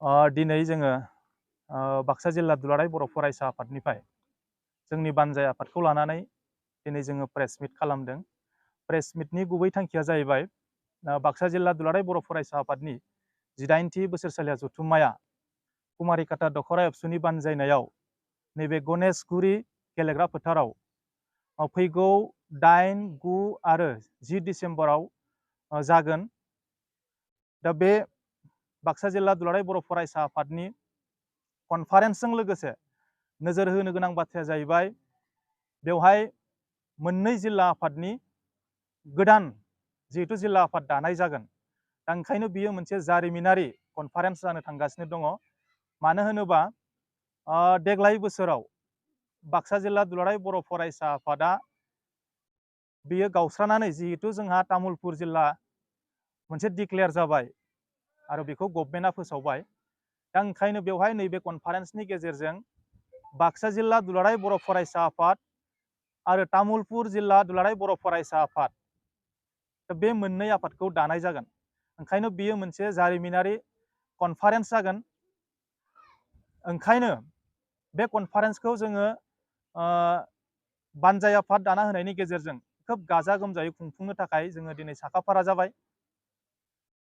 दिनै जोङो बाक्सा जिल्ला दुलाराय बर' फरायसा आफादनिफ्राय जोंनि बानजाय आफादखौ लानानै दिनै जोङो प्रेस मिट खालामदों। प्रेस मिटनि गुबै थांखिया जाहैबाय बाक्सा जिल्ला दुलाराय बर' फरायसा आफादनि 18थि बोसोरसालिया जथुम्माया कुमारिकाटा दखरा एबसुनि बानजायनायाव नैबे गणेशगुरि गेलेग्रा फोथाराव फैगौ 8, 9 आरो 10 डिसेम्बराव जागोन। दा बे बाक्सा जिल्ला दुलाराय बर' फरायसा आफादनि कनफारेन्सजों लोगोसे नोजोर होनो गोनां बाथ्राया जाहैबाय बेवहाय मोननै जिल्ला आफादनि गोदान जिहेतु जिल्ला आफाद दानाय जागोन। दा ओंखायनो बियो मोनसे जारिमिनारि कनफारेन्स जानो थांगासिनो दङ। मानो होनोबा देग्लाय बोसोराव बाक्सा जिल्ला दुलाराय बर' फरायसा आफादा बियो गावस्रानानै जिहेतु जोंहा तामुलपुर जिल्ला मोनसे डिक्लेयार जाबाय आरो बेखौ गभर्नमेन्टआ फोसावबाय। दा ओंखायनो बेवहाय नैबे कनफारेन्सनि गेजेरजों बाक्सा जिल्ला दुलाराय बर' फरायसा आफाद आरो तामुलपुर जिल्ला दुलाराय बर' फरायसा आफाद बे मोननै आफादखौ दानाय जागोन। ओंखायनो बियो मोनसे जारिमिनारि कनफारेन्स जागोन। ओंखायनो बे कनफारेन्सखौ जोङो बानजाय आफाद दाना होनायनि गेजेरजों खोब गाजा गोमजायै खुंफुंनो थाखाय जोङो दिनै साखाफारा जाबाय।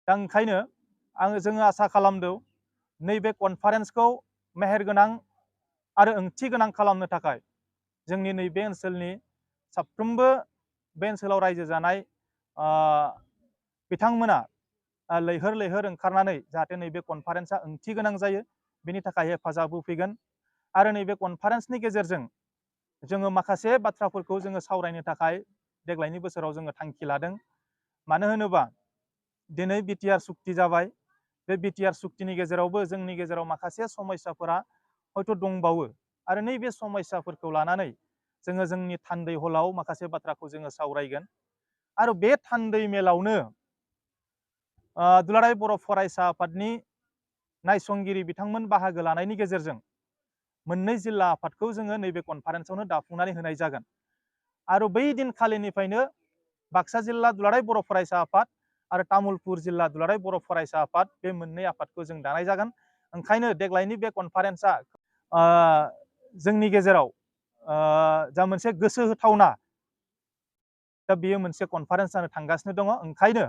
दा ओंखायनो जोङो आसा खालामदों नैबे कनफारेन्सखौ मेहेरगोनां आरो ओंथि गोनां खालामनो थाखाय जोंनि नैबे ओनसोलनि साफ्रोमबो बे ओनसोलाव रायजो जानाय बिथांमोना लैहोर लैहोर ओंखारनानै जाहाथे नैबे कनफारेन्सआ ओंथि गोनां जायो बेनि थाखाय हेफाजाब होफैगोन। आरो नैबे कनफारेन्सनि गेजेरजों जोङो माखासे बाथ्राफोरखौ जोङो सावरायनो थाखाय देग्लायनि बोसोराव जोङो थांखि लादों। मानो होनोबा दिनै बिटिआर सुक्ति जाबाय। बे बिटिआर सुक्तिनि गेजेरावबो जोंनि गेजेराव माखासे समस्याफोरा हयथ' दंबावो आरो नैबे समस्याफोरखौ लानानै जोङो जोंनि थान्दै हलाव माखासे बाथ्राखौ जोङो सावरायगोन। आरो बे थान्दै मेलावनो दुलाराय बर' फरायसा आफादनि नायसंगिरि बिथांमोन बाहागो लानायनि गेजेरजों मोननै जिल्ला आफादखौ जोङो नैबे कनफारेन्सआवनो दाफुंनानै होनाय जागोन। आरो बै दिनखालिनिफ्रायनो बाक्सा जिल्ला दुलाराय बर' फरायसा आफाद आरो तामुलपुर जिल्ला दुलाराय बर' फरायसा आफाद बे मोननै आफादखौ जों दानाय जागोन। ओंखायनो देग्लायनि बे कनफारेन्सआ जोंनि गेजेराव जा मोनसे गोसो होथावना दा बेयो मोनसे कनफारेन्स जानो थांगासिनो दङ। ओंखायनो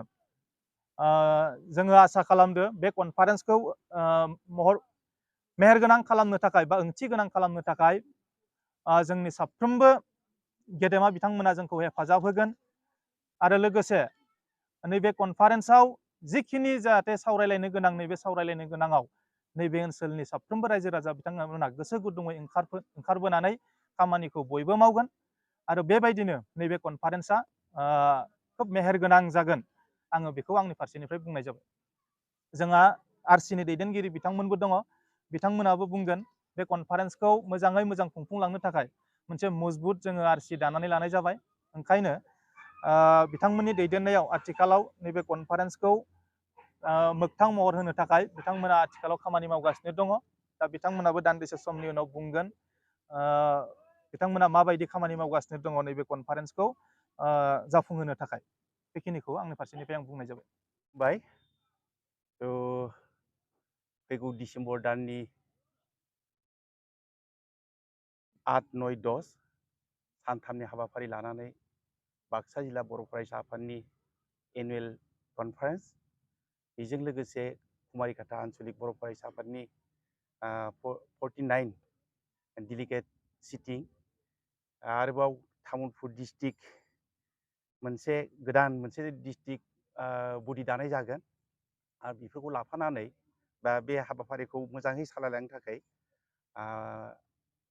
जोङो आसा खालामदो बे कनफारेन्सखौ मेहेरगोनां खालामनो थाखाय बा ओंथि गोनां खालामनो थाखाय जोंनि साफ्रोमबो गेदेमा बिथांमोना जोंखौ हेफाजाब होगोन। आरो लोगोसे नैबे कनफारेन्सआव जिखिनि जाहाथे सावरायलायनो गोनां नैबे सावरायलायनो गोनाङाव नैबे ओनसोलनि साफ्रोमबो रायजो राजा बिथांमोना गोसो गुदुङै ओंखारबोनानै खामानिखौ बयबो मावगोन। आरो बेबायदिनो नैबे कनफारेन्सआ खोब मेहेरगोनां जागोन। आङो बेखौ आंनि फारसेनिफ्राय बुंनाय जाबाय। जोंहा आरसिनि दैदेनगिरि बिथांमोनबो दङ। बिथांमोनाबो बुंगोन बे कनफारेन्सखौ मोजाङै मोजां खुंफुंलांनो थाखाय मोनसे मजबुत जोङो आरसि दानानै लानाय जाबाय। ओंखायनो बिथांमोननि दैदेननायाव आथिखालाव नैबे कनफारेन्सखौ मोगथां महर होनो थाखाय बिथांमोना आथिखालाव खामानि मावगासिनो दङ। दा बिथांमोनाबो दान्दिसे समनि उनाव बुंगोन बिथांमोना माबायदि खामानि मावगासिनो दङ नैबे कनफारेन्सखौ जाफुंहोनो थाखाय। बेखिनिखौ आंनि फारसेनिफ्राय आं बुंनाय जाबाय। फैगौ डिसेम्बर दाननि 8, 9, 10 सानथामनि हाबाफारि लानानै बाक्सा जिल्ला बर' फरायसा आफादनि एनुवेल कनफारेन्स, बेजों लोगोसे कुमारिकाटा आन्सलिक बर' फरायसा आफादनि 49 डेलिगेट सिटिं, आरोबाव तामुलपुर डिस्ट्रिक्ट मोनसे गोदान मोनसे डिस्ट्रिक्ट बडि दानाय जागोन। आरो बेफोरखौ लाफानानै बे हाबाफारिखौ मोजाङै सालायलांनो थाखाय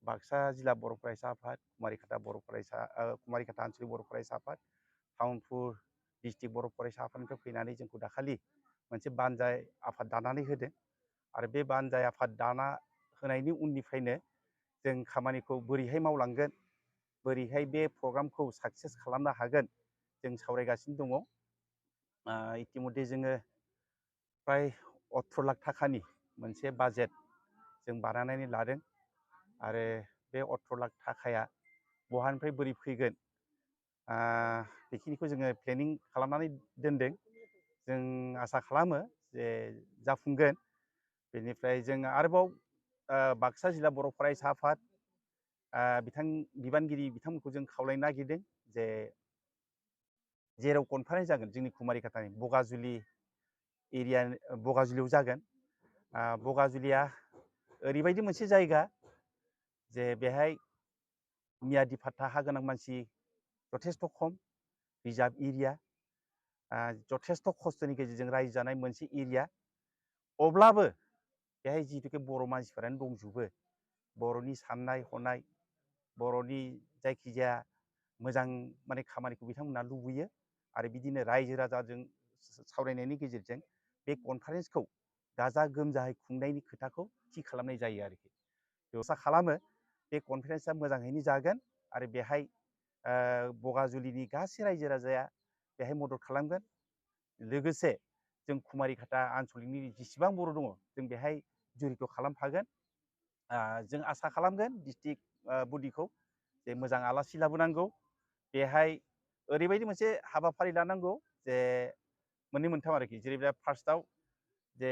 बाक्सा जिल्ला बर' फरायसा आफाद, कुमारिकाटा आन्सलिक बर' फरायसा आफाद, तामुलपुर डिस्ट्रिक्ट बर' फरायसा आफादनिफ्राय फैनानै जोंखौ दाखालि मोनसे बानजाय आफाद दानानै होदों। आरो बे बानजाय आफाद दाना होनायनि उननिफ्रायनो जों खामानिखौ बोरैहाय मावलांगोन, बोरैहाय बे प्रग्रामखौ साक्सेस खालामनो हागोन, जों सावरायगासिनो दङ। इतिमध्य जोङो प्राय 18 लाख थाखानि मोनसे बाजेट जों बानायनानै लादों। आरो बे 18 लाख थाखाया बहानिफ्राय बोरै फैगोन बेखिनिखौ जोङो प्लेनिं खालामनानै दोनदों। जों आसा खालामो जे जाफुंगोन। बेनिफ्राय जों आरोबाव बाक्सा जिल्ला बर' फरायसा आफाद बिबानगिरि बिथांमोनखौ जों खावलायनो नागिरदों जे जेराव कनफारेन्स जागोन जोंनि कुमारिघाटानि बगाजुलि एरिया बगाजुलियाव जागोन। बगाजुलिया ओरैबायदि मोनसे जायगा जे बेहाय मियादि फाट्टा हा गोनां मानसि जथेस्थ' खम, रिजार्भ एरिया, जथेस्थ' खस्थ'नि गेजेरजों रायजो जानाय मोनसे एरिया। अब्लाबो बेहाय जिहेतुके बर' मानसिफोरानो दंजोबो, बर'नि साननाय हनाय, बर'नि जायखिजाया मोजां माने खामानिखौ बिथांमोना लुबैयो आरो बिदिनो रायजो राजाजों सावरायनायनि गेजेरजों बे कनफारेन्सखौ गाजा गोमजायै खुंनायनि खोथाखौ थि खालामनाय जायो आरोखि। आसा खालामो बे कनफारेन्सआ मोजाङैनो जागोन आरो बेहाय बगाजुलिनि गासै रायजो राजाया बेहाय मदद खालामगोन। लोगोसे जों कुमारिघाटा आनसलिकनि जेसेबां बर' दङ जों बेहाय जुरित' खालामफागोन। जों आसा खालामगोन डिस्ट्रिक्ट बडिखौ जे मोजां आलासि लाबोनांगौ, बेहाय ओरैबायदि मोनसे हाबाफारि लानांगौ जे मोननै मोनथाम आरोखि। जेरै फार्स्टआव जे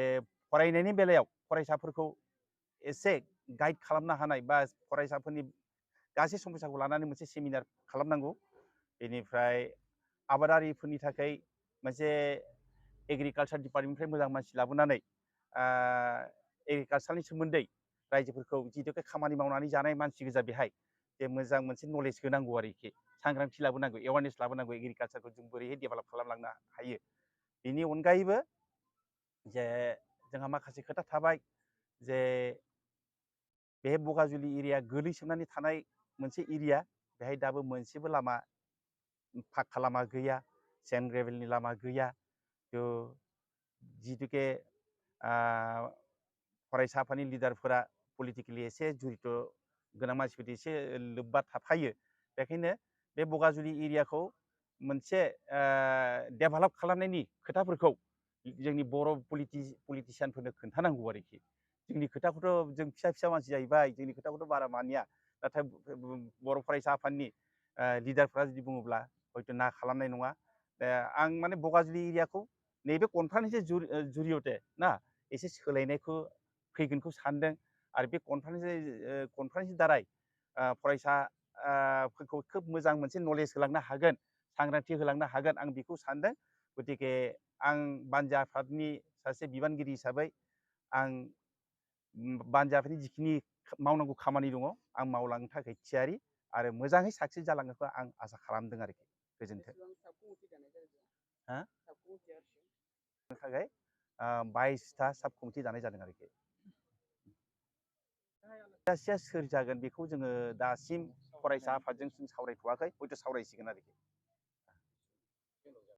फरायनायनि बेलायाव फरायसाफोरखौ एसे गाइड खालामनो हानाय बा फरायसाफोरनि गासै समस्याखौ लानानै मोनसे सेमिनार खालामनांगौ। बेनिफ्राय आबादारिफोरनि थाखाय मोनसे एग्रिकालसार डिपार्टमेन्टनिफ्राय मोजां मानसि लाबोनानै एग्रिकालसारनि सोमोन्दै रायजोफोरखौ जिहेतुके खामानि मावनानै जानाय मानसि गोजा बेहाय जे मोजां मोनसे नलेज होनांगौ आरोखि, सांग्रांथि लाबोनांगौ, एवारनेस लाबोनांगौ एग्रिकालसारखौ जों बोरैहाय डेभेलप खालामलांनो हायो। बेनि अनगायैबो जे जोंहा माखासे खोथा थाबाय जे बे बगाजुलि एरिया गोलैसोनानै थानाय मोनसे एरिया, बेहाय दाबो मोनसेबो लामा पाक्का लामा गैया, सेन्ड ग्रेभेलनि लामा गैया। जिहेतुके फरायसा आफादनि लिडारफोरा पलिटिकेलि एसे जुरित' गोनां मानसिफोर एसे लोब्बा थाफायो, बेखायनो बे बगाजुलि एरियाखौ मोनसे डेभेलप खालामनायनि खोथाफोरखौ जोंनि बर' पलिटिसियानफोरनो खोन्थानांगौ आरोखि। जोंनि खोथाखौथ' जों फिसा फिसा मानसि जाहैबाय, जोंनि खोथाखौथ' बारा मानिया, नाथाय बर' फरायसा आफादनि लिडारफ्रा जुदि बुङोब्ला हयथ' ना खालामनाय नङा। आं माने बगाजुलि एरियाखौ नैबे कनफारेन्सनि जुरियते ना एसे सोलायनायखौ फैगोनखौ सानदों आरो बे कनफारेन्सनि दाराय फरायसाफोरखौ खोब मोजां मोनसे नलेज होलांनो हागोन, सांग्रांथि होलांनो हागोन, आं बेखौ सानदों। गतिके आं बानजा आफादनि सासे बिबानगिरि हिसाबै आं बानजा आफादनि जिखिनि मावनांगौ खामानि दङ आं मावलांनो थाखाय थियारि आरो मोजाङै साक्सेस जालांगोनखौ आं आसा खालामदों आरोखि। गोजोन्थों। थाखाय 22टा साब कमिटि दानाय जादों आरोखि। सासेया सोर जागोन बेखौ जोङो दासिम फरायसा आफादजों सावरायथ'वाखै, हयथ' सावरायसिगोन आरोखि।